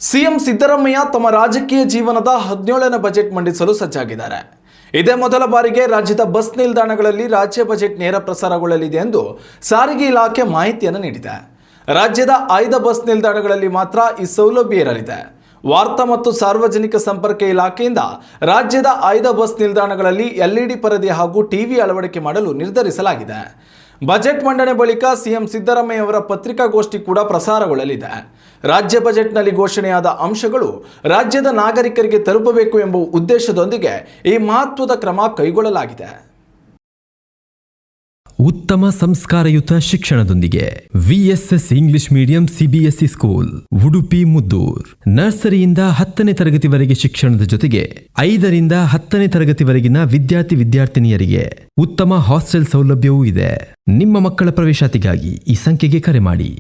CM Siddaramaiah ತಮ್ಮ ರಾಜಕೀಯ ಜೀವನದ 17ನೇ ಬಜೆಟ್ ಮಂಡಿಸಲು ಸಜ್ಜಾಗಿದ್ದಾರೆ. ಇದೇ ಮೊದಲ ಬಾರಿಗೆ ರಾಜ್ಯದ ಬಸ್ ನಿಲ್ದಾಣಗಳಲ್ಲಿ ರಾಜ್ಯ ಬಜೆಟ್ ನೇರ ಪ್ರಸಾರಗೊಳ್ಳಲಿದೆ ಎಂದು ಸಾರಿಗೆ ಇಲಾಖೆ ಮಾಹಿತಿಯನ್ನು ನೀಡಿದೆ. ರಾಜ್ಯದ ಆಯ್ದ ಬಸ್ ನಿಲ್ದಾಣಗಳಲ್ಲಿ ಮಾತ್ರ ಈ ಸೌಲಭ್ಯ ಇರಲಿದೆ. ವಾರ್ತಾ ಮತ್ತು ಸಾರ್ವಜನಿಕ ಸಂಪರ್ಕ ಇಲಾಖೆಯಿಂದ ರಾಜ್ಯದ ಆಯ್ದ ಬಸ್ ನಿಲ್ದಾಣಗಳಲ್ಲಿ ಎಲ್ಇಡಿ ಪರದೆ ಹಾಗೂ ಟಿವಿ ಅಳವಡಿಕೆ ಮಾಡಲು ನಿರ್ಧರಿಸಲಾಗಿದೆ. ಬಜೆಟ್ ಮಂಡನೆ ಬಳಿಕ ಸಿಎಂ ಸಿದ್ದರಾಮಯ್ಯ ಅವರ ಪತ್ರಿಕಾಗೋಷ್ಠಿ ಕೂಡ ಪ್ರಸಾರಗೊಳ್ಳಲಿದೆ. ರಾಜ್ಯ ಬಜೆಟ್ನಲ್ಲಿ ಘೋಷಣೆಯಾದ ಅಂಶಗಳು ರಾಜ್ಯದ ನಾಗರಿಕರಿಗೆ ತಲುಪಬೇಕು ಎಂಬ ಉದ್ದೇಶದೊಂದಿಗೆ ಈ ಮಹತ್ವದ ಕ್ರಮ ಕೈಗೊಳ್ಳಲಾಗಿದೆ. ಉತ್ತಮ ಸಂಸ್ಕಾರಯುತ ಶಿಕ್ಷಣದೊಂದಿಗೆ VSS English medium CBSE school Udupi Muddur. ನರ್ಸರಿಯಿಂದ 10ನೇ ತರಗತಿವರೆಗೆ ಶಿಕ್ಷಣದ ಜೊತೆಗೆ 5ರಿಂದ 10ನೇ ತರಗತಿವರೆಗಿನ ವಿದ್ಯಾರ್ಥಿನಿಯರಿಗೆ ಉತ್ತಮ ಹಾಸ್ಟೆಲ್ ಸೌಲಭ್ಯವೂ ಇದೆ. ನಿಮ್ಮ ಮಕ್ಕಳ ಪ್ರವೇಶಾತಿಗಾಗಿ ಈ ಸಂಖ್ಯೆಗೆ ಕರೆ ಮಾಡಿ.